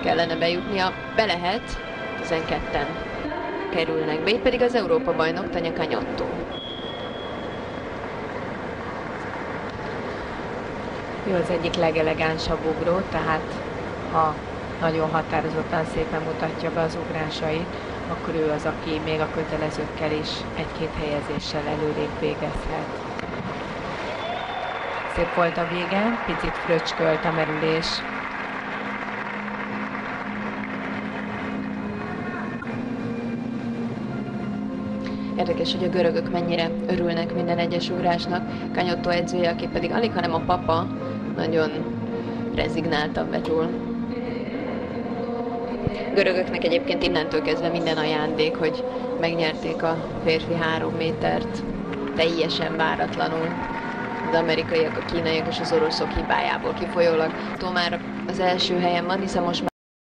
kellene bejutnia. Be lehet, 12-en kerülnek be, így pedig az Európa-bajnok Tanya Cagnotto. Ő az egyik legelegánsabb ugró, tehát ha nagyon határozottan szépen mutatja be az ugrásait, akkor ő az, aki még a kötelezőkkel is egy-két helyezéssel előrébb végezhet. Szép volt a vége, picit fröcskölt a merülés. Érdekes, hogy a görögök mennyire örülnek minden egyes ugrásnak. Cagnotto edzője, aki pedig alig, hanem a papa, nagyon rezignáltan betúl. Görögöknek egyébként innentől kezdve minden ajándék, hogy megnyerték a férfi 3 métert teljesen váratlanul. Az amerikaiak, a kínaiak és az oroszok hibájából kifolyólag. Már az első helyen van, hiszen most